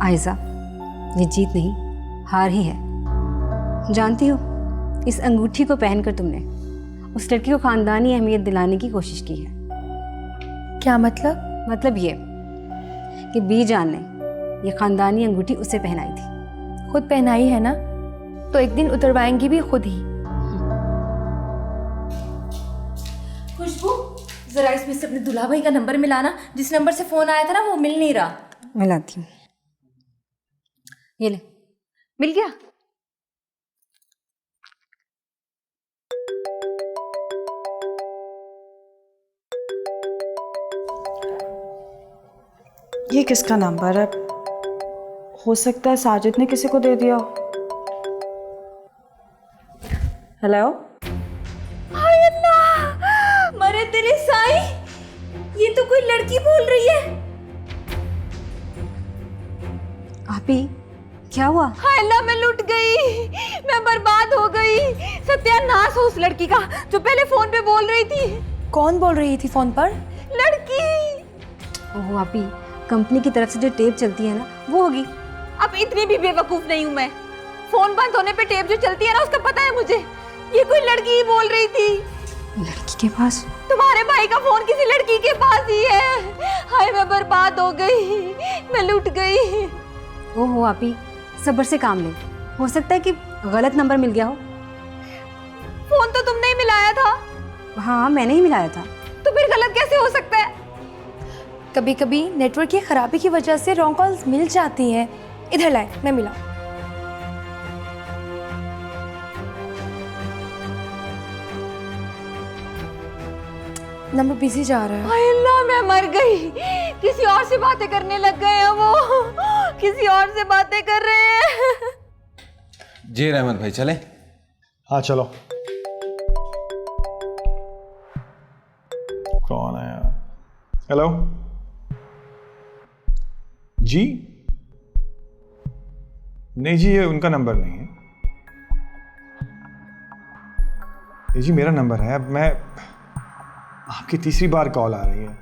आयजा, ये जीत नहीं हार ही है। जानती हो, इस अंगूठी को पहनकर तुमने उस लड़की को खानदानी अहमियत दिलाने की कोशिश की है। क्या मतलब? मतलब ये कि बीजान ने ये खानदानी अंगूठी उसे पहनाई थी। खुद पहनाई है ना, तो एक दिन उतरवाएंगी भी खुद ही। खुशबू, जरा इसमें से अपने दूल्हा भाई का नंबर मिलाना। जिस नंबर से फोन आया था ना, वो मिल नहीं रहा। मिलाती हूँ। ये ले, मिल गया। ये किसका नंबर है? हो सकता है साजिद ने किसी को दे दिया। हेलो। हाय अल्लाह, मरे तेरे साईं, ये तो कोई लड़की बोल रही है। आपी, क्या हुआ? हाय अल्लाह, मैं लुट गई, मैं बर्बाद हो गई। सत्यानाश हो उस लड़की का जो पहले फोन पे बोल रही थी। कौन बोल रही थी फोन पर? लड़की। ओहो आपी, कंपनी की तरफ से जो टेप चलती है ना, वो होगी। अब इतनी भी बेवकूफ नहीं हूँ मैं। फोन बंद होने पे टेप जो चलती है ना, उसका पता है मुझे। ये कोई लड़की ही बोल रही थी। लड़की के पास? तुम्हारे भाई का फोन किसी लड़की के पास ही है। हाय, मैं बर्बाद हो गई, मैं लुट गई। ओहो आपी, सब्र से काम ले। हो सकता है कि गलत नंबर मिल गया हो। फोन तो तुमने ही मिलाया था। हाँ, मैंने ही मिलाया था। तो फिर गलत कैसे हो सकता है? कभी कभी नेटवर्क की खराबी की वजह से रॉन्ग कॉल्स मिल जाती हैं। इधर लाए, मैं मिला। नंबर बिजी जा रहा है। हाय अल्लाह, मैं मर गई। किसी और से बातें करने लग गए हैं वो। किसी और से बातें कर रहे हैं। जी रहमत भाई, चले? हाँ चलो। कौन है यार? हेलो जी? नहीं जी, ये उनका नंबर नहीं है। ये जी मेरा नंबर है। अब मैं, आपकी तीसरी बार कॉल आ रही है।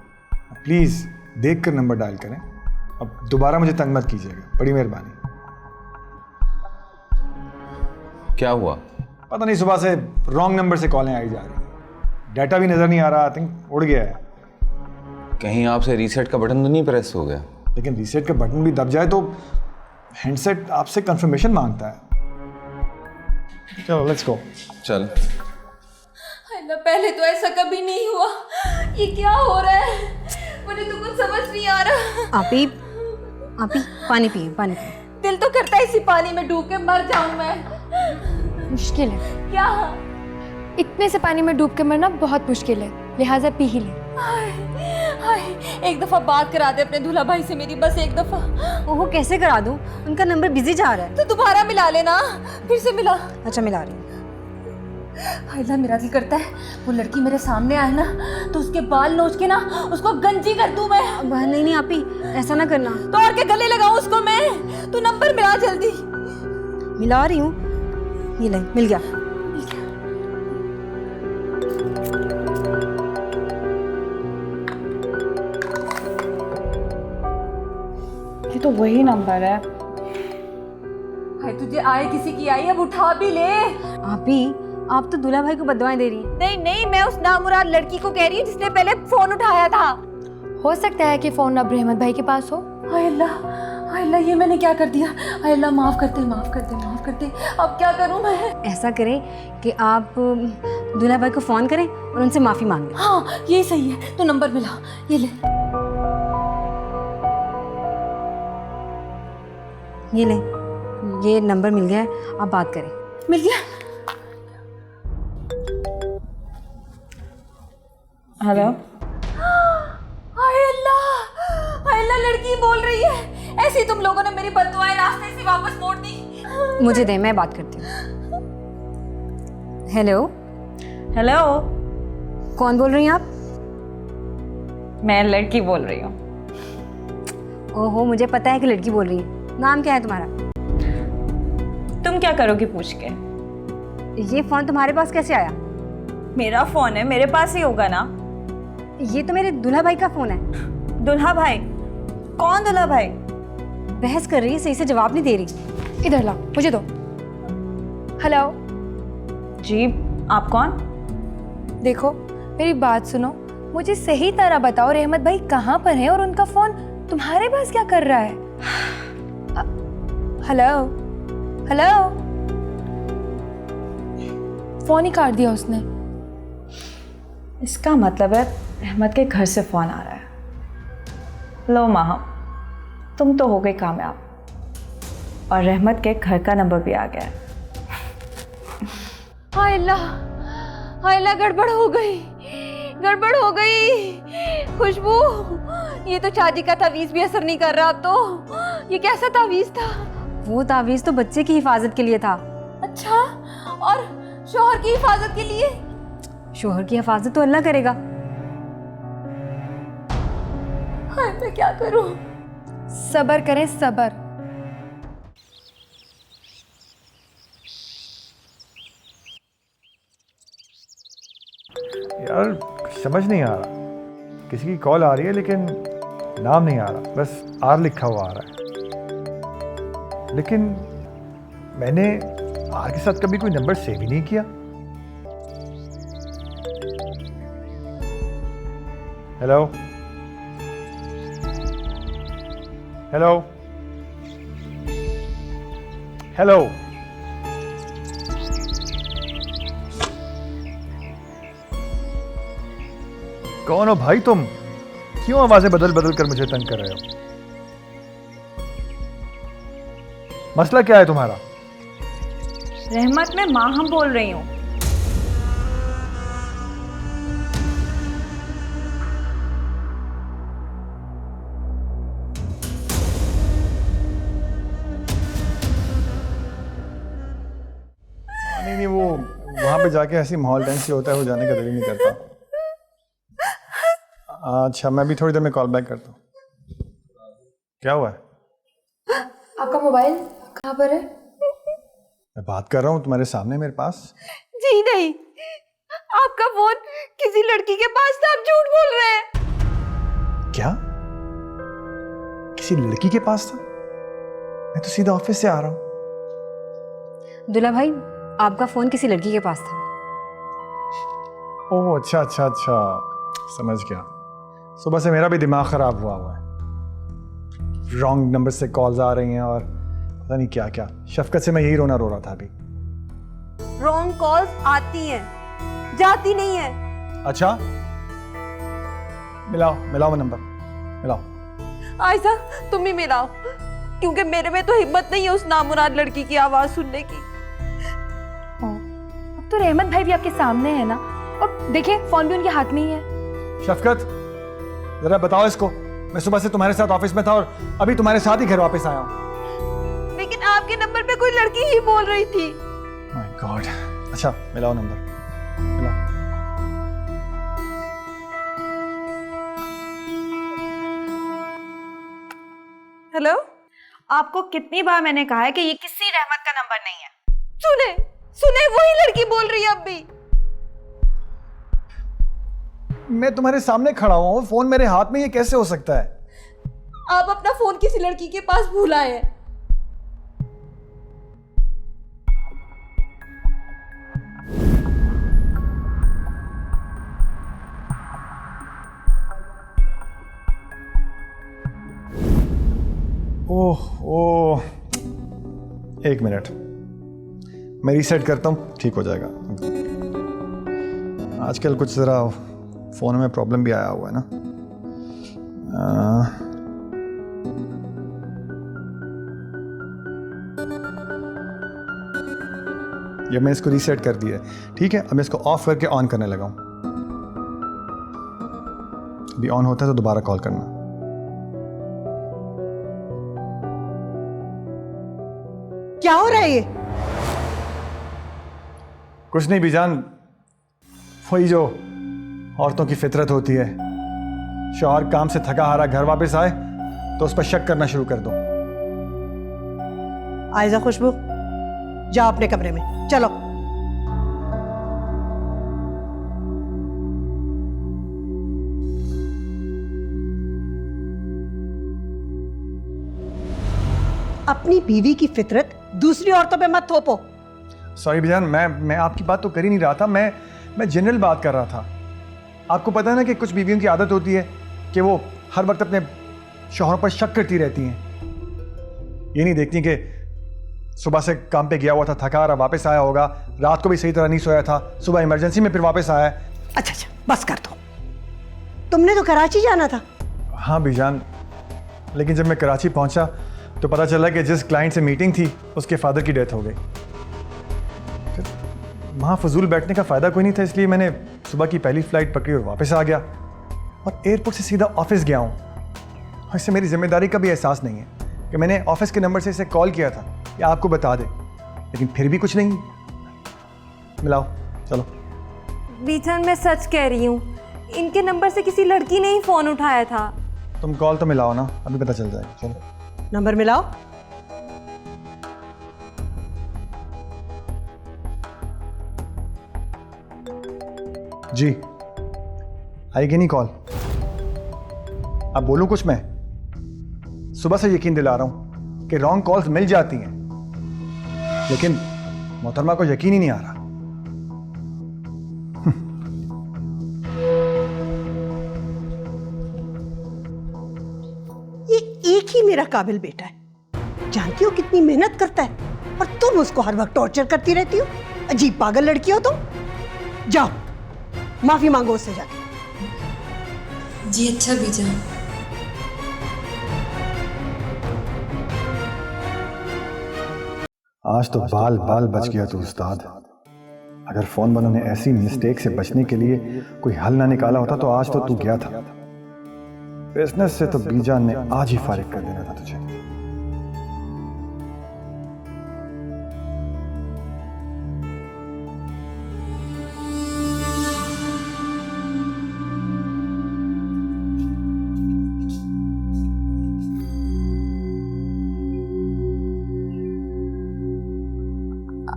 प्लीज़ देख कर नंबर डायल करें। अब दोबारा मुझे तंग मत कीजिएगा, बड़ी मेहरबानी। क्या हुआ? पता नहीं, सुबह से रॉन्ग नंबर से कॉलें आई जा रही हैं। डाटा भी नज़र नहीं आ रहा। आई थिंक उड़ गया है। कहीं आपसे रीसेट का बटन तो नहीं प्रेस हो गया? लेकिन रीसेट का बटन भी दब जाए तो हैंडसेट आपसे कंफर्मेशन मांगता है। चलो लेट्स गो। चल। अल्लाह, पहले तो ऐसा कभी नहीं हुआ। ये क्या हो रहा है? मुझे तो कुछ समझ नहीं आ रहा। आपी, आपी, पानी पिए, पानी पिए। दिल तो करता है इसी पानी में डूब के मर जाऊं मैं। मुश्किल है। क्या? इतने से पानी में डूब के मरना बहुत मुश्किल है, लिहाजा पी ही ले। हाय, एक दफा बात करा दे अपने दूल्हा भाई से मेरी, बस एक दफा। ओहो, कैसे करा दूं? उनका नंबर बिजी जा रहा है। तो दोबारा मिला लेना, फिर से मिला। अच्छा, मिला रही हूँ। अल्लाह, मेरा दिल करता है वो लड़की मेरे सामने आए ना, तो उसके बाल नोच के ना उसको गंजी कर दूं मैं। नहीं नहीं आपी, ऐसा ना करना। तो और के गले लगाऊं उसको मैं? तू नंबर मिला जल्दी। मिला रही हूँ। ये ले, मिल गया। ये तो वही नंबर है। हाय, तुझे आए किसी की आई, अब उठा भी ले। आपी, आप तो दूल्हा भाई को बददुआएं दे रही हैं। नहीं नहीं, मैं उस नामुराद लड़की को कह रही हूँ जिसने पहले फोन उठाया था। हो सकता है कि फोन अब रहमत भाई के पास हो। हाय अल्लाह, हाय अल्लाह, ये मैंने क्या कर दिया? हाय अल्लाह, माफ करते, माफ करते, माफ करते। अब क्या करूँ मैं? ऐसा करें कि आप दूल्हा भाई को फोन करें और उनसे माफी मांग लें। हाँ, ये सही है। तो नंबर मिला, ये ले। ये ले, ये नंबर मिल गया है, आप बात करें। मिल गया। हेलो। हाय अल्लाह, हाय अल्लाह, लड़की बोल रही है। ऐसे ही तुम लोगों ने मेरी बद्दुआएं रास्ते से वापस मोड़ दी। मुझे दे, मैं बात करती हूँ। हेलो। हेलो, कौन बोल रही हैं आप? मैं लड़की बोल रही हूँ। ओहो, मुझे पता है कि लड़की बोल रही है। नाम क्या है तुम्हारा? तुम क्या करोगी पूछ के? ये फोन तुम्हारे पास कैसे आया? मेरा फोन है, मेरे पास ही होगा ना। ये तो मेरे दूल्हा भाई का फोन है। दूल्हा भाई? कौन दूल्हा भाई? बहस कर रही है, सही से जवाब नहीं दे रही। इधर ला, मुझे दो। हेलो। जी, आप कौन? देखो मेरी बात सुनो, मुझे सही तरह बताओ रहमत भाई कहाँ पर है और उनका फोन तुम्हारे पास क्या कर रहा है? Hello hello. फोन ही काट दिया उसने। इसका मतलब है रहमत के घर से फ़ोन आ रहा है। लो माहम, तुम तो हो गई कामयाब और रहमत के घर का नंबर भी आ गया है। हाय अल्लाह, गड़बड़ हो गई, गड़बड़ हो गई। खुशबू, ये तो चाची का तावीज़ भी असर नहीं कर रहा। अब तो ये कैसा तावीज़ था? वो तावीज़ तो बच्चे की हिफाजत के लिए था। अच्छा, और शौहर की हिफाजत के लिए? शोहर की हिफाजत तो अल्लाह करेगा। हाय, मैं क्या करूं? सब्र करें, सब्र। यार समझ नहीं आ रहा, किसी की कॉल आ रही है लेकिन नाम नहीं आ रहा, बस आर लिखा हुआ आ रहा है। लेकिन मैंने आर के साथ कभी कोई नंबर सेव ही नहीं किया। Hello hello hello. कौन हो भाई तुम? क्यों आवाजें बदल बदल कर मुझे तंग कर रहे हो? मसला क्या है तुम्हारा? रहमत, मैं माहम बोल रही हूँ। नहीं, वो वहां पे जाके ऐसी माहौल टेंस होता है, वो जाने का दिल ही नहीं करता। अच्छा, मैं भी थोड़ी देर में कॉल बैक करता हूँ। क्या हुआ है? आपका मोबाइल कहाँ पर है? मैं बात कर रहा हूँ तुम्हारे सामने मेरे पास। जी नहीं, आपका फोन किसी लड़की के पास था। आप झूठ बोल रहे हैं। क्या? किसी लड़की के पास था? मैं तो सीधा ऑफिस से आ रहा हूँ। दुल्हा भाई, आपका फोन किसी लड़की के पास था। ओह अच्छा अच्छा अच्छा, समझ गया। सुबह से मेरा भी दिमाग खराब हुआ है। रॉन्ग नंबर से कॉल्स आ रही हैं और पता नहीं क्या क्या। शफकत से मैं यही रोना रो रहा था अभी। रॉन्ग कॉल्स आती हैं, जाती नहीं है। अच्छा, मिलाओ वो नंबर, मिलाओ। आयशा, तुम ही मिलाओ, क्योंकि मेरे में तो हिम्मत नहीं है उस नामुराद लड़की की आवाज सुनने की। अब तो रहमत भाई भी आपके सामने है ना, और देखिए फोन भी उनके हाथ में ही है। शफकत, जरा बताओ इसको, मैं सुबह से तुम्हारे साथ ऑफिस में था और अभी तुम्हारे साथ ही घर वापस आया हूँ। लेकिन आपके नंबर पे कोई लड़की ही बोल रही थी। My God. अच्छा, मिलाओ नंबर, मिलाओ। हेलो, आपको कितनी बार मैंने कहा है कि ये किसी रहमत का नंबर नहीं है। सुने सुने, वही लड़की बोल रही है अब भी। मैं तुम्हारे सामने खड़ा हुआ हूँ, फोन मेरे हाथ में, ये कैसे हो सकता है? आप अपना फोन किसी लड़की के पास भूलाए हैं। ओह, एक मिनट, मैं रीसेट करता हूँ, ठीक हो जाएगा। आजकल कुछ ज़रा फ़ोन में प्रॉब्लम भी आया हुआ है ना। जब मैं इसको रीसेट कर दिया, ठीक है, अब मैं इसको ऑफ करके ऑन करने लगा हूँ। अभी ऑन होता है तो दोबारा कॉल करना। क्या हो रहा है ये? कुछ नहीं बीजान, वही जो औरतों की फितरत होती है। शौहर काम से थका हारा घर वापस आए तो उस पर शक करना शुरू कर दो। आयशा, खुशबू, जाओ अपने कमरे में, चलो। अपनी बीवी की फितरत दूसरी औरतों पे मत थोपो। सॉरी बीजान, मैं आपकी बात तो कर ही नहीं रहा था, मैं जनरल बात कर रहा था। आपको पता है ना कि कुछ बीवियों की आदत होती है कि वो हर वक्त अपने शौहरों पर शक करती रहती हैं। ये नहीं देखती कि सुबह से काम पे गया हुआ था, थका रहा, वापस आया होगा, रात को भी सही तरह नहीं सोया था, सुबह इमरजेंसी में फिर वापस आया है। अच्छा अच्छा बस कर दो, तुमने तो कराची जाना था। हाँ बीजान, लेकिन जब मैं कराची पहुंचा तो पता चला कि जिस क्लाइंट से मीटिंग थी उसके फादर की डेथ हो गई। वहाँ फजूल बैठने का फ़ायदा कोई नहीं था, इसलिए मैंने सुबह की पहली फ़्लाइट पकड़ी और वापस आ गया और एयरपोर्ट से सीधा ऑफिस गया हूँ। और इससे मेरी जिम्मेदारी का भी एहसास नहीं है कि मैंने ऑफिस के नंबर से इसे कॉल किया था कि आपको बता दे, लेकिन फिर भी कुछ नहीं। मिलाओ चलो। बीजान मैं सच कह रही हूँ, इनके नंबर से किसी लड़की ने ही फ़ोन उठाया था। तुम कॉल तो मिलाओ ना, अभी पता चल जाएगा। चलो नंबर मिलाओ। जी, आएगी नहीं कॉल? अब बोलूं कुछ? मैं सुबह से यकीन दिला रहा हूं कि रॉन्ग कॉल्स मिल जाती हैं, लेकिन मोहतरमा को यकीन ही नहीं आ रहा। ये एक ही मेरा काबिल बेटा है, जानती हो कितनी मेहनत करता है, और तुम उसको हर वक्त टॉर्चर करती रहती हो। अजीब पागल लड़की हो तुम। जाओ माफी मांगो उससे जाके। जी अच्छा बीजान। आज तो बाल बाल बच गया तू उस्ताद। अगर फोन वालों ने ऐसी मिस्टेक से बचने के लिए कोई हल ना निकाला होता तो आज तो तू गया था। बिजनेस से तो बीजान ने आज ही फारिग कर देना था तुझे।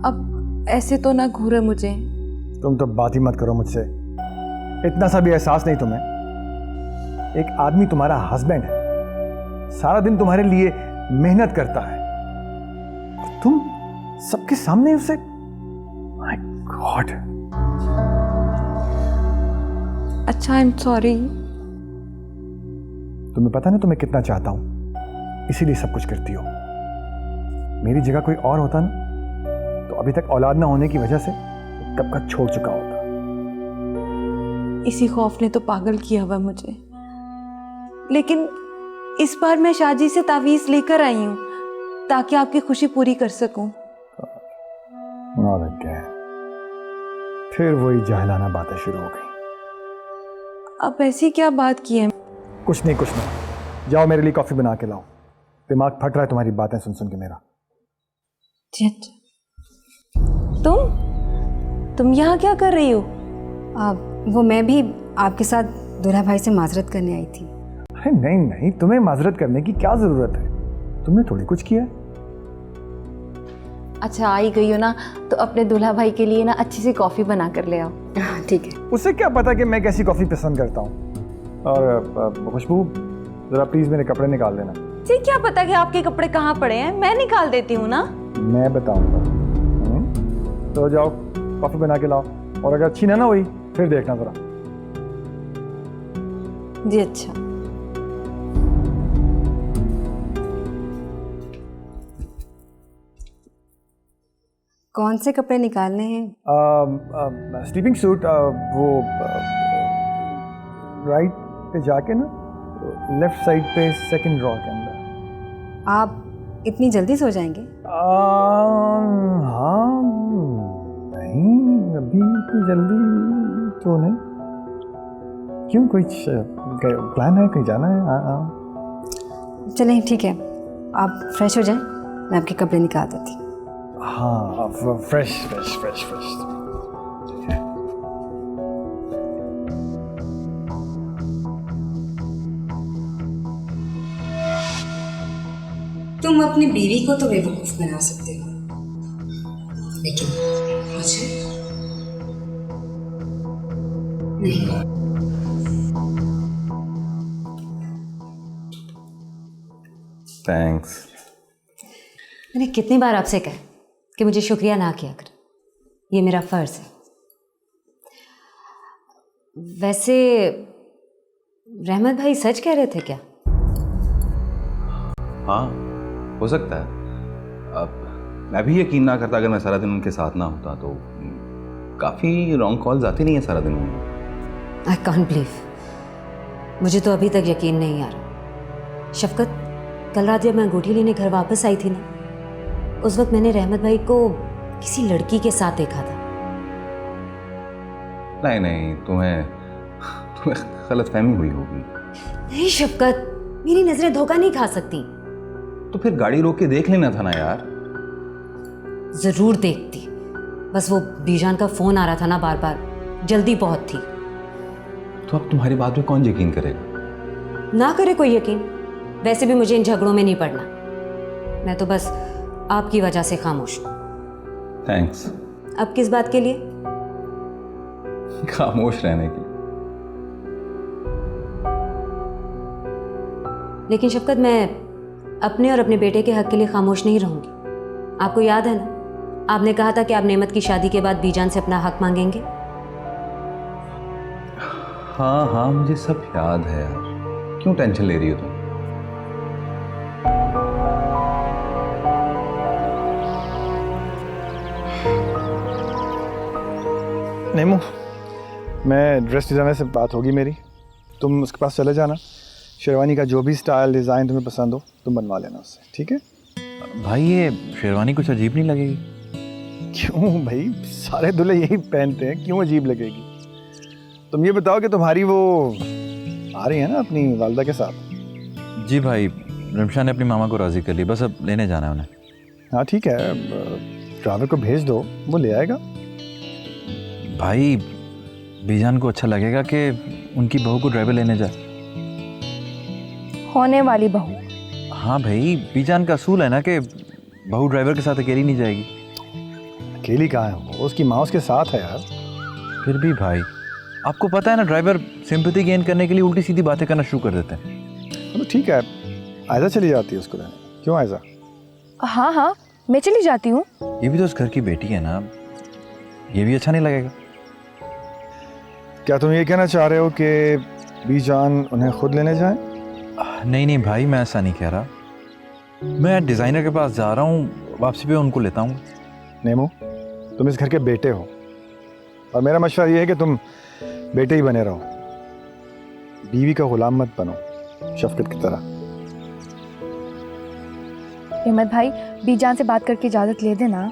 अब ऐसे तो ना घूरे मुझे। तुम तो बात ही मत करो मुझसे, इतना सा भी एहसास नहीं तुम्हें। एक आदमी तुम्हारा हस्बैंड है, सारा दिन तुम्हारे लिए मेहनत करता है, और तुम सबके सामने उसे, माय गॉड। अच्छा आई एम सॉरी। तुम्हें पता ना तुम्हें कितना चाहता हूं, इसीलिए सब कुछ करती हो। मेरी जगह कोई और होता ना तो अभी तक औलाद ना होने की वजह से कब का छोड़ चुका होता। इसी खौफ ने तो पागल किया हुआ मुझे, लेकिन इस बार मैं शादी से तावीज लेकर आई हूँ ताकि आपकी खुशी पूरी कर सकूं। फिर वही जाहिलाना बातें शुरू हो गई। अब ऐसी क्या बात की है? कुछ नहीं कुछ नहीं, जाओ मेरे लिए कॉफी बना के लाओ। दिमाग फट रहा है तुम्हारी बातें सुन सुन के मेरा। जी अच्छा। तुम यहाँ क्या कर रही हो? वो मैं भी आपके साथ दूल्हा भाई से माजरत करने आई थी। अरे नहीं नहीं, तुम्हें माजरत करने की क्या जरूरत है, तुमने थोड़ी कुछ किया। अच्छा आई गई हो ना, तो अपने दूल्हा भाई के लिए ना अच्छी सी कॉफी बना कर ले आओ। हाँ ठीक है। उसे क्या पता कि मैं कैसी कॉफी पसंद करता हूँ। और खुशबू जरा प्लीज मेरे कपड़े निकाल देना। जी क्या पता कि आपके कपड़े कहाँ पड़े हैं, मैं निकाल देती हूँ ना। मैं बताऊंगा। तो जाओ कॉफी बना के लाओ, और अगर अच्छी ना हुई फिर देखना जरा। जी अच्छा। कौन से कपड़े निकालने हैं? स्लीपिंग सूट, वो राइट पे जाके ना लेफ्ट साइड पे सेकंड ड्रॉ के अंदर। आप इतनी जल्दी सो जाएंगे? हाँ नहीं, अभी इतनी जल्दी तो नहीं। क्यों, कोई प्लान है, कहीं जाना है? हाँ चलें ठीक है, आप फ्रेश हो जाएं, मैं आपके कपड़े निकाल देती हूँ। हाँ फ्रेश फ्रेश फ्रेश फ्रेश। तुम अपनी बीवी को तो बेवकूफ बना सकते हो, लेकिन मुझे नहीं। थैंक्स। मैंने कितनी बार आपसे कहा कि मुझे शुक्रिया ना किया कर, ये मेरा फ़र्ज़ है। वैसे रहमत भाई सच कह रहे थे क्या? हाँ, हो सकता है। अब मैं भी यकीन ना करता अगर मैं सारा दिन उनके साथ ना होता, तो काफ़ी रॉन्ग कॉल्स आती नहीं है सारा दिन में। आई कांट बिलीव, मुझे तो अभी तक यकीन नहीं आ रहा। शफकत, कल रात जब मैं अंगूठी लेने घर वापस आई थी ना, उस वक्त मैंने रहमत भाई को किसी लड़की के साथ देखा था। नहीं नहीं, तुम्हें गलतफहमी हुई होगी। नहीं शफकत, मेरी नजरें धोखा नहीं खा सकती। तो फिर गाड़ी रोक के देख लेना था ना यार। जरूर देखती, बस वो बीजान का फोन आ रहा था ना बार बार, जल्दी बहुत थी। तो अब तुम्हारी बात पे कौन यकीन करेगा? ना करे कोई यकीन, वैसे भी मुझे इन झगड़ों में नहीं पड़ना। मैं तो बस आपकी वजह से खामोश हूँ। थैंक्स। अब किस बात के लिए? खामोश रहने की। लेकिन शफकत, मैं अपने और अपने बेटे के हक के लिए खामोश नहीं रहूंगी। आपको याद है ना, आपने कहा था कि आप नेमत की शादी के बाद बीजान से अपना हक मांगेंगे। हाँ हाँ, मुझे सब याद है यार। क्यों टेंशन ले रही हो तुम? नेमू, मैं ड्रेस डिज़ाइनर से बात होगी मेरी, तुम उसके पास चले जाना। शेरवानी का जो भी स्टाइल डिज़ाइन तुम्हें पसंद हो तुम बनवा लेना उससे, ठीक है? भाई ये शेरवानी कुछ अजीब नहीं लगेगी? क्यों भाई, सारे दूल्हे यही पहनते हैं, क्यों अजीब लगेगी? तुम ये बताओ कि तुम्हारी वो आ रही है ना अपनी वालदा के साथ? जी भाई, रमशा ने अपनी मामा को राज़ी कर ली, बस अब लेने जाना है उन्हें। हाँ ठीक है, ड्राइवर को भेज दो, वो ले आएगा। भाई बीजान को अच्छा लगेगा कि उनकी बहू को ड्राइवर लेने जाए। होने वाली बहू। हाँ भाई, बीजान का असूल है ना कि बहू ड्राइवर के साथ अकेली नहीं जाएगी। अकेली कहाँ है वो, उसकी माँ उसके साथ है यार। फिर भी भाई, आपको पता है ना, ड्राइवर सिंपैथी गेन करने के लिए उल्टी सीधी बातें करना शुरू कर देते हैं। तो ठीक है, आयजा चली जाती है उसको लेने। क्यों आयजा? हाँ हाँ, मैं चली जाती हूँ। ये भी तो उस घर की बेटी है ना, ये भी अच्छा नहीं लगेगा। क्या तुम ये कहना चाह रहे हो कि बीजान उन्हें खुद लेने जाए? नहीं नहीं भाई, मैं ऐसा नहीं कह रहा। मैं डिज़ाइनर के पास जा रहा हूँ, वापसी पे उनको लेता हूँ। नेमू, तुम इस घर के बेटे हो और मेरा मशवरा ये है कि तुम बेटे ही बने रहो, बीवी का गुलाम मत बनो, शफकत की तरह। रहमत भाई, बीजान से बात करके इजाज़त ले देना।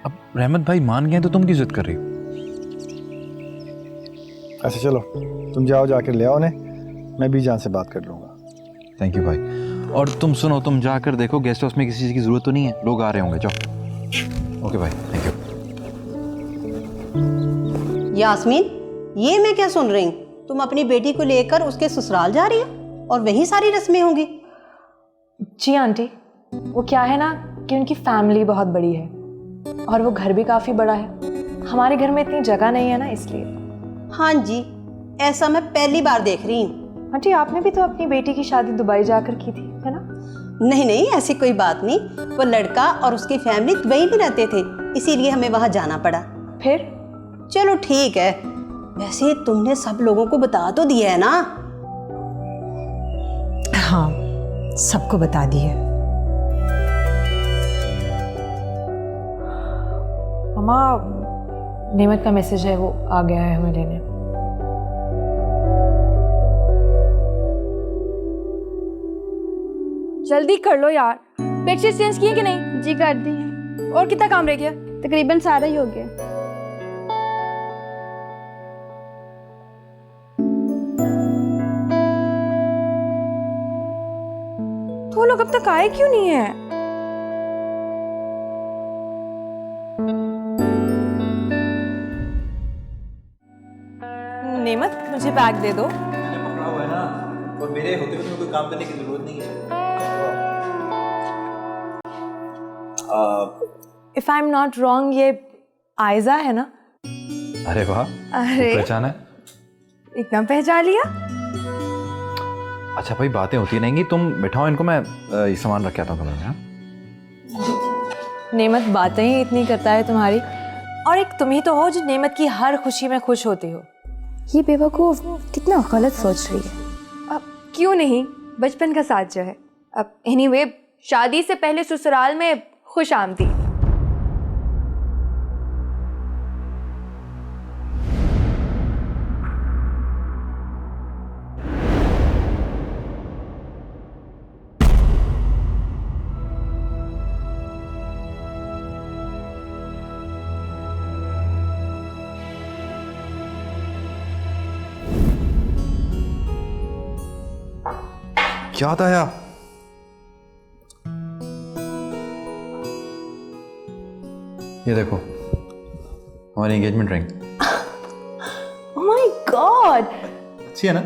अब रहमत भाई मान गए तो तुम क्यों जिद कर रही हो? ऐसे चलो, तुम जाओ, जाकर ले आओ उन्हें, मैं बीजान से बात कर लूँगा। थैंक यू भाई। और तुम सुनो, तुम जाकर देखो गेस्ट हाउस में किसी चीज़ की ज़रूरत तो नहीं है, लोग आ रहे होंगे। जाओ। ओके भाई, थैंक यू। यास्मीन, ये मैं क्या सुन रही हूँ? तुम अपनी बेटी को लेकर उसके ससुराल जा रही हो और वहीं सारी रस्में होंगी? जी आंटी, वो क्या है ना कि उनकी फैमिली बहुत बड़ी है और वो घर भी काफ़ी बड़ा है। हमारे घर में इतनी जगह नहीं है ना, इसलिए। हाँ जी, ऐसा मैं पहली बार देख रही हूँ। आंटी, आपने भी तो अपनी बेटी की शादी दुबई जाकर की थी, है ना? नहीं नहीं, ऐसी कोई बात नहीं। वो लड़का और उसकी फैमिली दुबई में रहते थे, इसीलिए हमें वहाँ जाना पड़ा। फिर चलो ठीक है, वैसे तुमने सब लोगों को बता तो दिया है ना? हाँ, सबको बता दी है। मम्मा, नेमत का मैसेज है, वो आ गया है हमें लेने। जल्दी कर लो यार। बेडशीट चेंज किए कि नहीं? जी कर दी है। और कितना काम रह गया? तकरीबन सारा ही हो गया। तो वो लोग अब तक आए क्यों नहीं है? नेमत, मुझे बैग दे दो। मैंने पकड़ा हुआ है ना, और मेरे होते हुए कोई काम करने की जरूरत नहीं है। If I am not wrong, ये आयजा है ना? अरे वाह, अरे पहचाना है? एकदम पहचान लिया। अच्छा भाई, बातें होती रहेंगी, तुम बिठाओ इनको, मैं ये सामान रख के आता हूँ कमरे में। हाँ? नेमत बातें ही इतनी करता है तुम्हारी, और एक तुम ही तो हो जो नेमत की हर खुशी में खुश होती हो। ये बेवकूफ़ कितना गलत सोच रही है। अब क्यों नहीं, बचपन का साथ जो है। अब एनीवे शादी से पहले ससुराल में खुश आमदी। क्या था यार? ये देखो हमारी engagement ring. Oh my God! अच्छी है ना?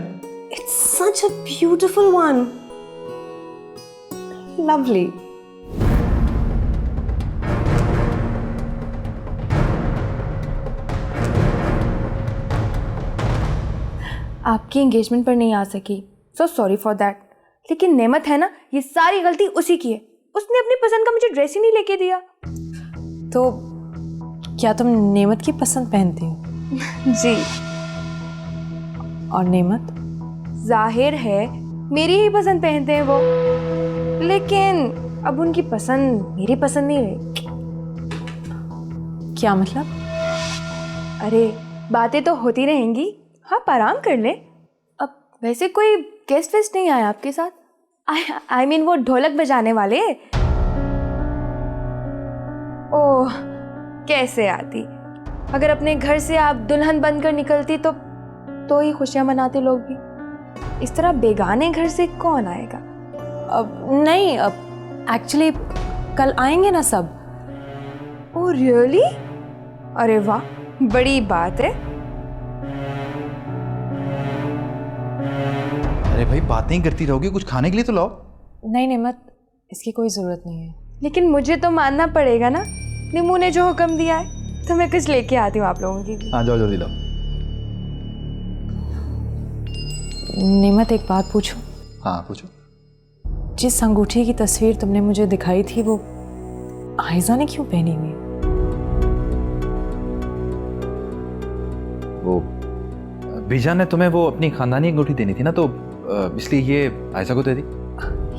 It's such a beautiful one. Lovely. आपकी एंगेजमेंट पर नहीं आ सकी, सो सॉरी फॉर दैट। लेकिन नेमत है ना, ये सारी गलती उसी की है। उसने अपनी पसंद का मुझे ड्रेस ही नहीं लेके दिया। तो क्या तुम नेमत की पसंद पहनती हो? जी। और नेमत? जाहिर है मेरी ही पसंद पहनते हैं वो, लेकिन अब उनकी पसंद मेरी पसंद नहीं रही। क्या मतलब? अरे बातें तो होती रहेंगी, आप आराम कर ले। अब वैसे कोई गेस्ट वेस्ट नहीं आया आपके साथ? आई मीन वो ढोलक बजाने वाले। ओह कैसे आती, अगर अपने घर से आप दुल्हन बनकर निकलती तो ही खुशियां मनाते लोग भी। इस तरह बेगाने घर से कौन आएगा? अब नहीं, अब एक्चुअली कल आएंगे ना सब। Oh really? अरे वाह, बड़ी बात है। अरे भाई बातें ही करती रहोगी, कुछ खाने के लिए तो लाओ। नहीं नेमत, इसकी कोई ज़रूरत नहीं है। लेकिन मुझे तो मानना पड़ेगा ना, निमू ने जो हुक्म दिया है, तो मैं कुछ लेके आती हूँ आप लोगों की भी। हाँ जाओ जल्दी लाओ। नेमत एक बात पूछूं? हाँ पूछो। जिस अंगूठी की तस्वीर तुमने मुझे दिखाई थी वो आयजा ने क्यों पहनी हुई? वो बीजा ने तुम्हें वो अपनी खानदानी अंगूठी देनी थी ना, तो इसलिए ये आयशा को दे दी।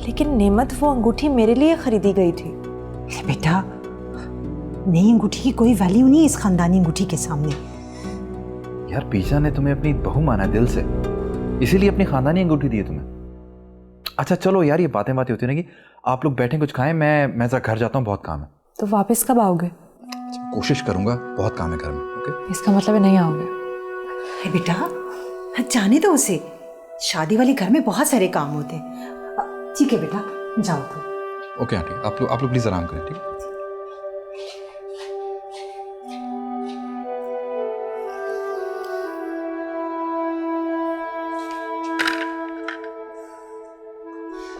लेकिन नेमत वो अंगूठी मेरे लिए खरीदी गई थी। बेटा, नई अंगूठी की कोई वैल्यू नहीं है इस खानदानी अंगूठी के सामने। यार बीजा ने तुम्हें अपनी बहू माना दिल से, इसीलिए अपनी खानदानी अंगूठी दी है तुम्हें। अच्छा चलो यार, ये बातें होती रहेंगी, आप लोग बैठें कुछ खाएं, मैं जरा घर जाता हूँ, बहुत काम है। तो वापस कब आओगे? कोशिश करूंगा, बहुत काम है घर में। ओके? इसका मतलब है नहीं आओगे? अरे बेटा जाने दो उसे, शादी वाले घर में बहुत सारे काम होते हैं। ठीक है बेटा, जाओ तुम। ओके आंटी, आप लोग प्लीज आराम करें, ठीक है?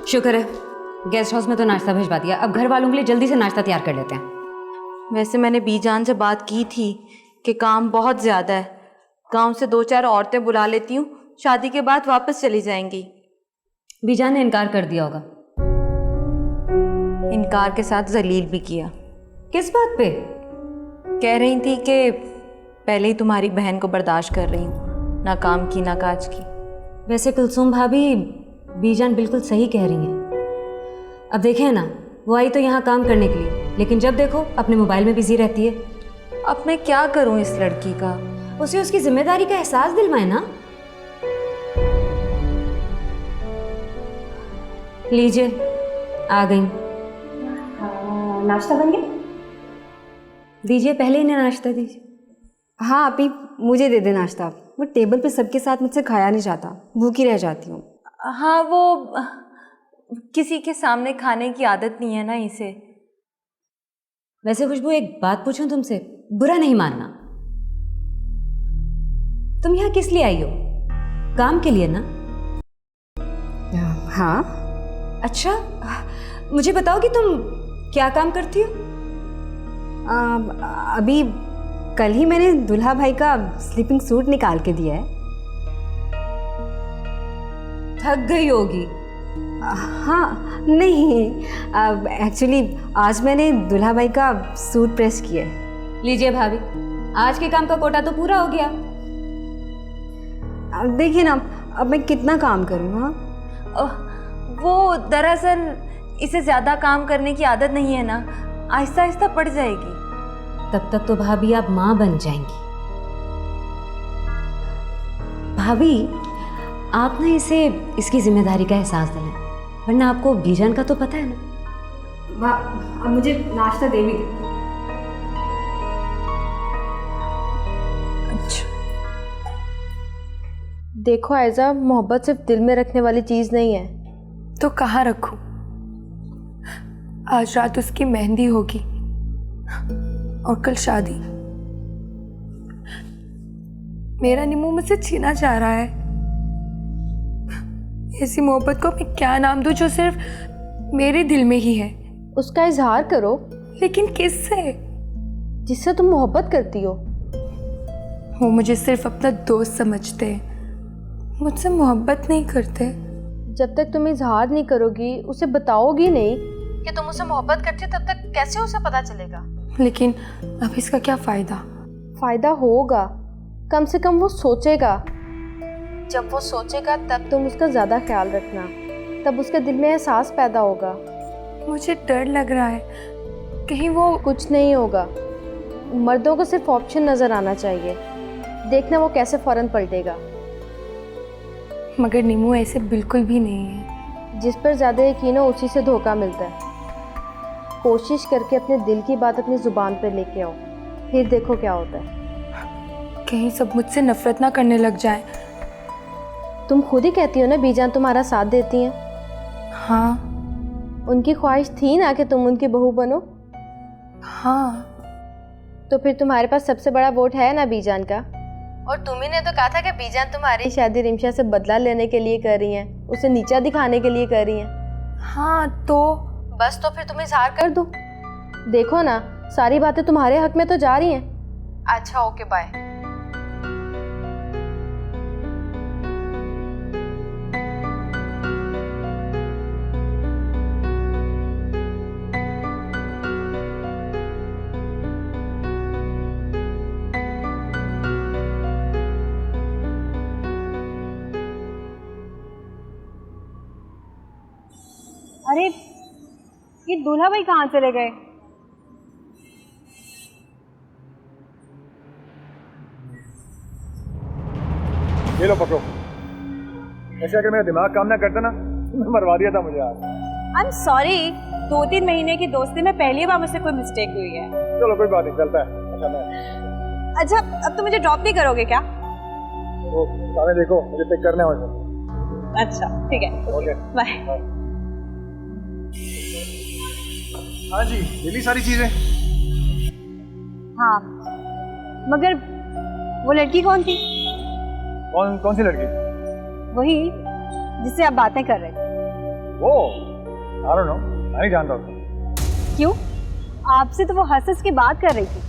शुक्र है गेस्ट हाउस में तो नाश्ता भिजवा दिया। अब घर वालों के लिए जल्दी से नाश्ता तैयार कर लेते हैं। वैसे मैंने बीजान से बात की थी कि काम बहुत ज़्यादा है, गांव से 2-4 औरतें बुला लेती हूँ, शादी के बाद वापस चली जाएंगी। बीजान ने इनकार कर दिया होगा। इनकार के साथ जलील भी किया। किस बात पे? कह रही थी कि पहले ही तुम्हारी बहन को बर्दाश्त कर रही हूँ, ना काम की ना काज की। वैसे कुलसुम भाभी, बीजान बिल्कुल सही कह रही हैं। अब देखें ना, वो आई तो यहाँ काम करने के लिए, लेकिन जब देखो अपने मोबाइल में बिजी रहती है। अब मैं क्या करूँ इस लड़की का? उसे उसकी जिम्मेदारी का एहसास दिलवाए ना। लीजिए, आ गई। नाश्ता बन गया? दीजिए, पहले इन्हें नाश्ता दीजिए। हाँ आप ही मुझे दे दे नाश्ता, वो टेबल पे सबके साथ मुझसे खाया नहीं जाता, भूखी रह जाती हूँ। हाँ वो किसी के सामने खाने की आदत नहीं है ना इसे। वैसे खुशबू, एक बात पूछूं तुमसे, बुरा नहीं मानना, तुम यहाँ किस लिए आई हो? काम के लिए ना? हाँ। अच्छा, मुझे बताओ कि तुम क्या काम करती हो? अभी कल ही मैंने दुल्हा भाई का स्लीपिंग सूट निकाल के दिया है। थक गई होगी, हाँ नहीं, एक्चुअली आज मैंने दूल्हा भाई का सूट प्रेस किया है। लीजिए भाभी, आज के काम का कोटा तो पूरा हो गया। अब देखिए ना, अब मैं कितना काम करूँ। हाँ, वो दरअसल इसे ज़्यादा काम करने की आदत नहीं है ना, आहिस्ता आहिस्ता पड़ जाएगी। तब तक तो भाभी आप माँ बन जाएंगी। भाभी, आप ना इसे इसकी जिम्मेदारी का एहसास दिलाएं, वरना आपको बीजान का तो पता है ना। अब मुझे नाश्ता दे भी दे। देखो आयजा, मोहब्बत सिर्फ दिल में रखने वाली चीज़ नहीं है। तो कहाँ रखूं? आज रात उसकी मेहंदी होगी और कल शादी। मेरा निमू मुझसे छीना चाह रहा है। ऐसी मोहब्बत को मैं क्या नाम दूं जो सिर्फ मेरे दिल में ही है? उसका इजहार करो। लेकिन किससे? जिससे तुम मोहब्बत करती हो। वो मुझे सिर्फ अपना दोस्त समझते हैं, मुझसे मोहब्बत नहीं करते। जब तक तुम इजहार नहीं करोगी, उसे बताओगी नहीं कि तुम उसे मोहब्बत करती हो, तब तक कैसे उसे पता चलेगा? लेकिन अब इसका क्या फ़ायदा? फ़ायदा होगा, कम से कम वो सोचेगा। जब वो सोचेगा तब तुम उसका ज़्यादा ख्याल रखना, तब उसके दिल में एहसास पैदा होगा। मुझे डर लग रहा है कहीं वो। कुछ नहीं होगा, मर्दों को सिर्फ ऑप्शन नज़र आना चाहिए, देखना वो कैसे फ़ौरन पलटेगा। मगर नीमू ऐसे बिल्कुल भी नहीं है। जिस पर ज़्यादा यकीन हो उसी से धोखा मिलता है। कोशिश करके अपने दिल की बात अपनी ज़ुबान पर लेके आओ, फिर देखो क्या होता है। कहीं सब मुझसे नफरत ना करने लग जाए। तुम खुद ही कहती हो ना बीजान तुम्हारा साथ देती हैं। हाँ, उनकी ख्वाहिश थी ना कि तुम उनकी बहू बनो। हाँ, तो फिर तुम्हारे पास सबसे बड़ा वोट है ना बीजान का। और तुम्ही ने तो कहा था कि बीजान तुम्हारी शादी रिमशा से बदला लेने के लिए कर रही हैं, उसे नीचा दिखाने के लिए कर रही हैं। हाँ तो बस, तो फिर तुम इजहार कर दो। देखो ना, सारी बातें तुम्हारे हक में तो जा रही हैं। अच्छा, ओके, बाय। अरे, ये दूल्हा भाई कहाँ चले गए? ये लो पकड़ो। ऐसे अगर मेरा दिमाग काम ना करता ना, मरवा दिया था मुझे आज। आई एम सॉरी, 2-3 महीने की दोस्ती में पहली बार मुझसे कोई मिस्टेक हुई है। चलो कोई बात नहीं, चलता है। अच्छा, अब तो मुझे ड्रॉप नहीं करोगे क्या? वो सामने देखो, मुझे पिक करना है वैसे। अच्छा ठीक है, ओके, बाय। हाँ जी, ये ली सारी चीजें। हाँ, मगर वो लड़की कौन थी? कौन सी लड़की? वही जिससे आप बातें कर रहे थे। वो आई डोंट नो, मैं नहीं जानता उसको। क्यों? आपसे तो वो हंस की बात कर रही थी।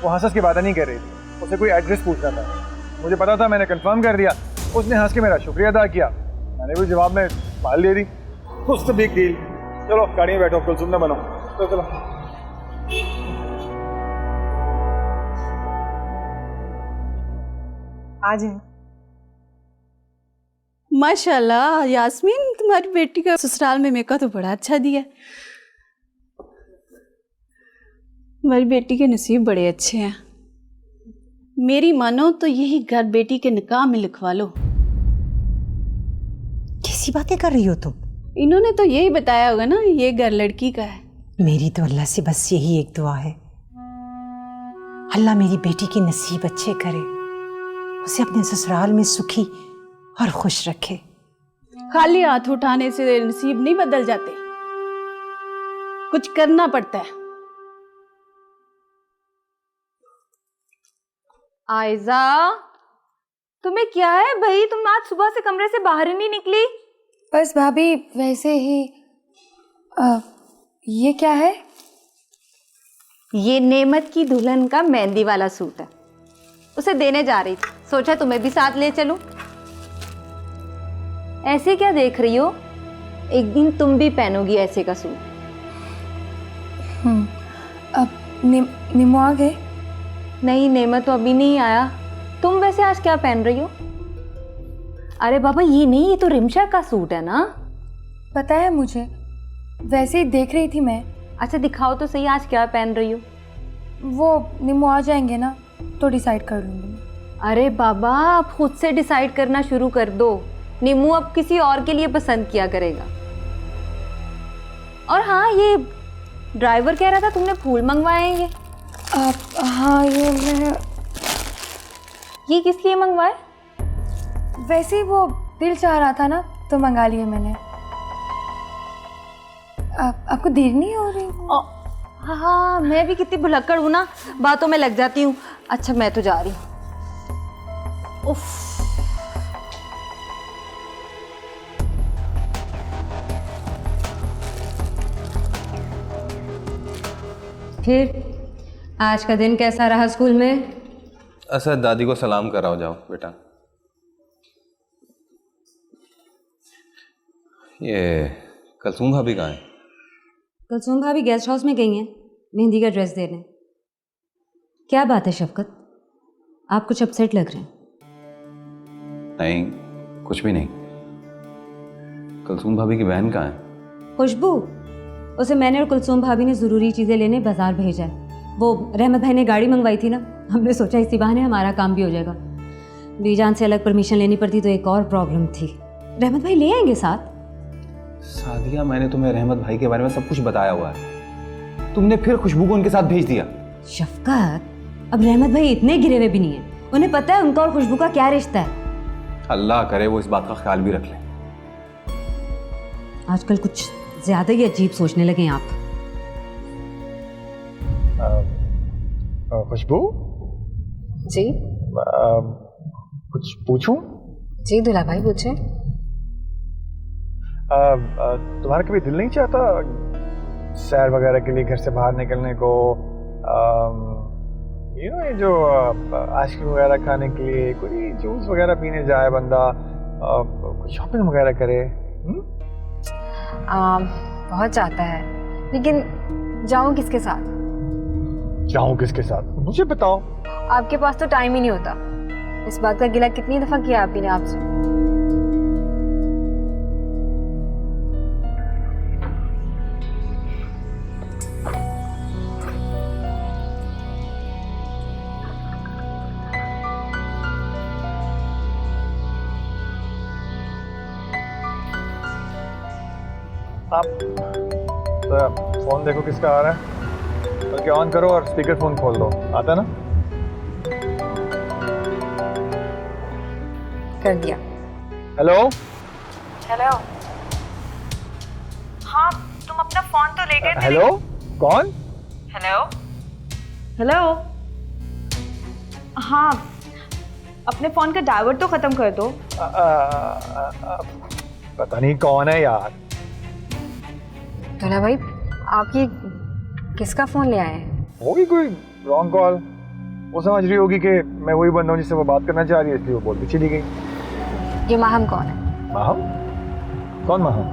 वो हंस की बातें नहीं कर रही थी, उसे कोई एड्रेस पूछना था। मुझे पता था, मैंने कंफर्म कर दिया। उसने हंस के मेरा शुक्रिया अदा किया, मैंने भी जवाब में फाइल दे दी। कुछ तो बिग डील। चलो गाड़ी में बैठो, कुलसुम न बनो। तो चलो। आ जाए। माशाल्लाह यास्मीन, तुम्हारी बेटी का ससुराल में मेका तो बड़ा अच्छा दिया। तुम्हारी बेटी के नसीब बड़े अच्छे हैं। मेरी मानो तो यही घर बेटी के निकाह में लिखवा लो। कैसी बातें कर रही हो तुम? इन्होंने तो यही बताया होगा ना, ये घर लड़की का है। मेरी तो अल्लाह से बस यही एक दुआ है, अल्लाह मेरी बेटी की नसीब अच्छे करे, उसे अपने ससुराल में सुखी और खुश रखे। खाली हाथ उठाने से नसीब नहीं बदल जाते, कुछ करना पड़ता है। आयजा, तुम्हें क्या है भाई? तुम आज सुबह से कमरे से बाहर ही नहीं निकली। बस भाभी, वैसे ही। ये क्या है? ये नेमत की दुल्हन का मेहंदी वाला सूट है, उसे देने जा रही थी, सोचा तुम्हें भी साथ ले चलूं। ऐसे क्या देख रही हो? एक दिन तुम भी पहनोगी ऐसे का सूट। अब निमो आ गए? नहीं, नेमा तो अभी नहीं आया। तुम वैसे आज क्या पहन रही हो? अरे बाबा ये नहीं, ये तो रिमशा का सूट है ना। पता है मुझे, वैसे ही देख रही थी मैं। अच्छा दिखाओ तो सही, आज क्या पहन रही हो? वो निमो आ जाएंगे ना तो डिसाइड कर लूँगी। अरे बाबा आप खुद से डिसाइड करना शुरू कर दो। निमू अब किसी और के लिए पसंद किया करेगा। और हाँ, ये ड्राइवर कह रहा था तुमने फूल मंगवाए हैं। ये हाँ, ये किस लिए मंगवाए? वैसे ही वो दिल चाह रहा था ना तो मंगा लिए मैंने। आपको देर नहीं हो रही? हाँ, मैं भी कितनी भुलक्कड़ हूँ ना, बातों में लग जाती हूँ। अच्छा मैं तो जा रही हूँ। उफ। फिर आज का दिन कैसा रहा स्कूल में? असद दादी को सलाम कराओ, जाओ बेटा। ये कलसूम भाभी कहाँ है? कुलसुम भाभी गेस्ट हाउस में गई हैं मेहंदी का ड्रेस देने। क्या बात है शफकत, आप कुछ अपसेट लग रहे हैं। नहीं, कुछ भी नहीं। कलसूम भाभी की बहन कहाँ है? खुशबू, उसे मैंने और कुलसुम भाभी ने ज़रूरी चीज़ें लेने बाजार भेजा है। वो रहमत भाई ने गाड़ी मंगवाई थी ना, हमने सोचा इसी बहाने हमारा काम भी हो जाएगा। बीजान से अलग परमिशन लेनी पड़ती तो एक और प्रॉब्लम थी। रहमत भाई ले आएंगे साथ। सादिया, मैंने तुम्हें रहमत भाई के बारे में सब कुछ बताया हुआ है, तुमने फिर खुशबू को उनके साथ भेज दिया। शफकत, अब रहमत भाई इतने गिरे हुए भी नहीं है, उन्हें पता है उनका और खुशबू का क्या रिश्ता है। अल्लाह करे वो इस बात का ख्याल भी रख लें। आजकल कुछ ज्यादा ही अजीब सोचने लगे हैं आप। खुशबू जी कुछ पूछूं? जी दूल्हा भाई पूछे। तुम्हारा कभी दिल नहीं चाहता सैर वगैरह के लिए घर से बाहर निकलने को? ये जो आइसक्रीम वगैरह खाने के लिए, कोई जूस वगैरह पीने जाए बंदा, कुछ शॉपिंग वगैरह करे? बहुत चाहता है, लेकिन जाऊं किसके साथ? जाऊं किसके साथ? मुझे बताओ। आपके पास तो टाइम ही नहीं होता। इस बात का गिला कितनी दफा किया आप ही ने आपसे। आप फोन देखो किसका आ रहा है, बल्कि ऑन करो और स्पीकर फोन खोल दो। आता ना? कर दिया। हेलो हेलो, हाँ तुम अपना फोन तो ले गए थे। हेलो, कौन? हेलो हेलो, हाँ अपने फोन का डाइवर्ट तो खत्म कर दो। पता नहीं कौन है यार। दूल्हा भाई आप ये किसका फोन ले आए हैं? होगी कोई रॉन्ग कॉल। वो समझ रही होगी कि मैं वही बंदा हूँ जिससे वो बात करना चाह रही है, इसलिए वो बोल के चली गई। ये माहम कौन है? माहम? कौन माहम?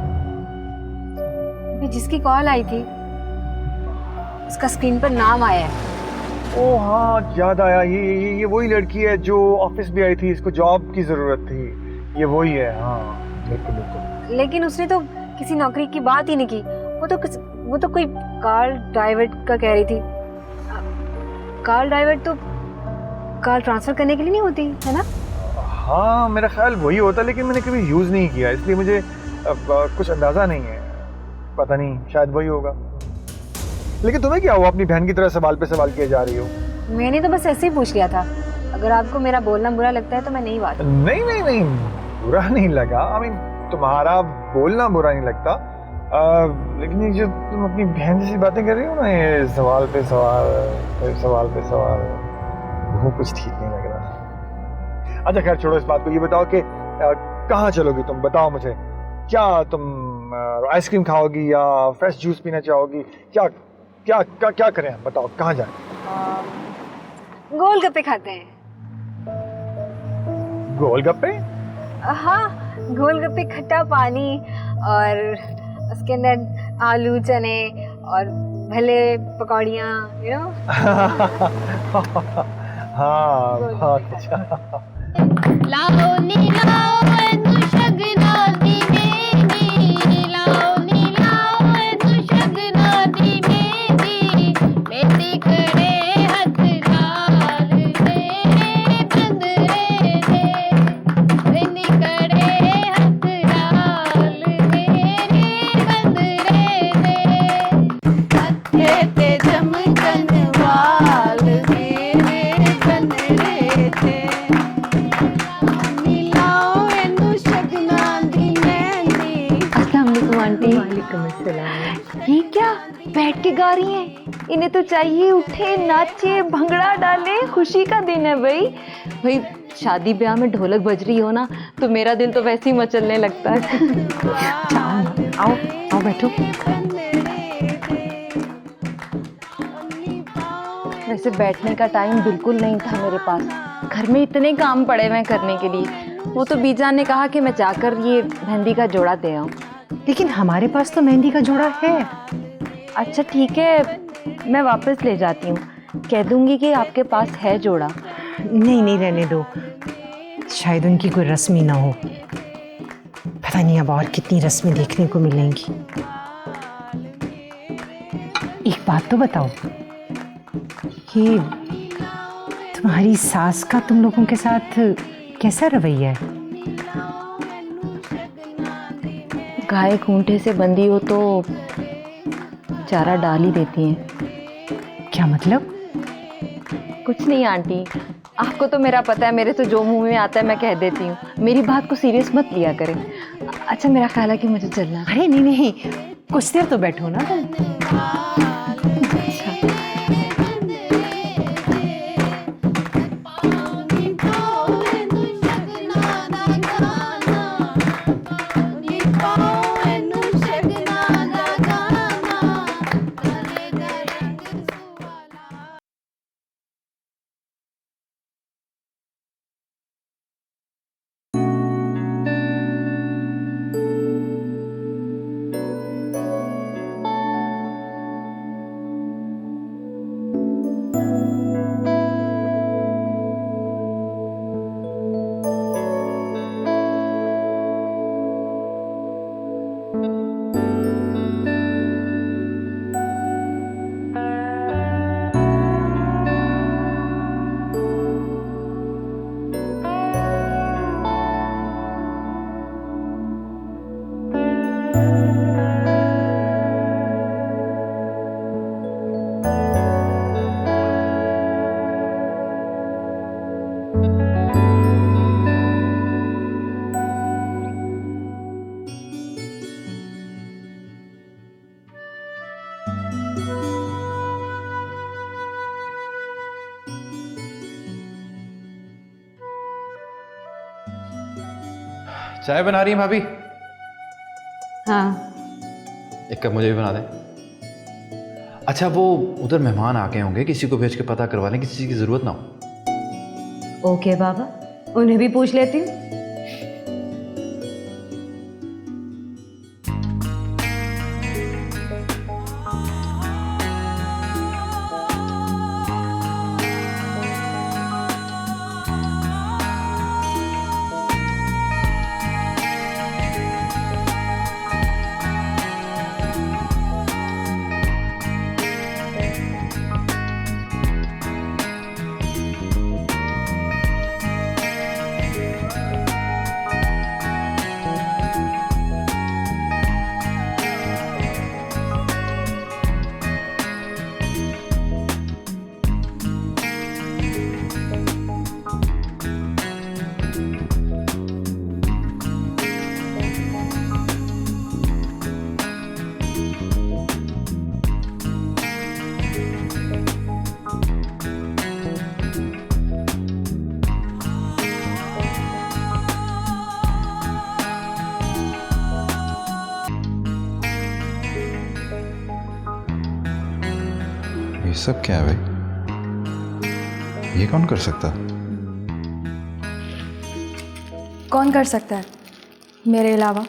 अभी जिसकी कॉल आई थी उसका स्क्रीन पर नाम आया है। ओ हाँ, याद आया। ये वही लड़की है जो ऑफिस भी आई थी, इसको जॉब की जरूरत थी। ये वही है, हाँ बिल्कुल बिल्कुल। लेकिन उसने तो किसी नौकरी की बात ही नहीं की। वो तो कोई कार ड्राइवर का कह रही थी। कार ड्राइवर तो कार ट्रांसफर करने के लिए नहीं होती है ना? हाँ मेरा ख्याल वही होता, लेकिन मैंने कभी यूज़ नहीं किया, इसलिए मुझे कुछ अंदाज़ा नहीं है। पता नहीं, शायद वही होगा। लेकिन तुम्हें क्या हुआ, अपनी बहन की तरह सवाल पे सवाल किए जा रही हो? मैंने तो बस ऐसे ही पूछ लिया था। अगर आपको मेरा बोलना बुरा लगता है तो मैं नहीं बात। नहीं, बुरा नहीं लगा। I mean, तुम्हारा बोलना बुरा नहीं लगता, लेकिन ये जो तुम अपनी बहन जैसी बातें कर रही हो ना, ये सवाल पे सवाल, वो कुछ ठीक नहीं लग रहा। अच्छा खैर छोड़ो इस बात को। ये बताओ कि कहाँ चलोगी तुम? बताओ मुझे, क्या तुम आइसक्रीम खाओगी या फ्रेश जूस पीना चाहोगी? क्या करें, बताओ कहाँ जाए? गोलगप्पे खाते हैं। गोलगप्पे? हाँ गोलगप्पे खट्टा पानी और उसके अंदर आलू चने और भले पकौड़ियाँ यू नो। हाँ बहुत अच्छा। लाओ नी लाओ एनु शगना दी मेरी, लाओ नी लाओ एनु शगना दी मेरी, मेरी करे हथ लाल मेरे बंदरे दे, मेरी करे हथ लाल मेरे बंदरे दे, हथे ते चमकन वाल मेरे बंदरे दे, मिलाओ एनु शगना दी मेहंदी। अस्सलाम वालेकुम आंटी। वालेकुम अस्सलाम। ये क्या बैठ के गा रही हैं? इन्हें तो चाहिए उठे नाचे भंगड़ा डाले, खुशी का दिन है भाई। भाई शादी ब्याह में ढोलक बज रही हो ना तो मेरा दिल तो वैसे ही मचलने लगता है। आओ आओ बैठो। वैसे बैठने का टाइम बिल्कुल नहीं था मेरे पास, घर में इतने काम पड़े हुए करने के लिए। वो तो बीजान ने कहा कि मैं जाकर ये मेहंदी का जोड़ा दे आऊँ। लेकिन हमारे पास तो मेहंदी का जोड़ा है। अच्छा ठीक है, मैं वापस ले जाती हूँ, कह दूंगी कि आपके पास है जोड़ा। नहीं नहीं रहने दो, शायद उनकी कोई रस्म ही ना हो। पता नहीं अब और कितनी रस्में देखने को मिलेंगी। एक बात तो बताओ, ये तुम्हारी सास का तुम लोगों के साथ कैसा रवैया है? गाय खूंटे से बंधी हो तो चारा डाल ही देती हैं। क्या मतलब? कुछ नहीं आंटी, आपको तो मेरा पता है, मेरे से जो मुंह में आता है मैं कह देती हूँ। मेरी बात को सीरियस मत लिया करें। अच्छा मेरा ख्याल है कि मुझे चलना है। अरे नहीं नहीं, कुछ देर तो बैठो ना तुम। चाय बना रही हैं भाभी? हाँ एक कप मुझे भी बना दें। अच्छा वो उधर मेहमान आ गए होंगे, किसी को भेज के पता करवा लें, किसी चीज़ की ज़रूरत ना हो। ओके बाबा, उन्हें भी पूछ लेती हूँ। ये सब क्या है भाई? ये कौन कर सकता? कौन कर सकता है? मेरे अलावा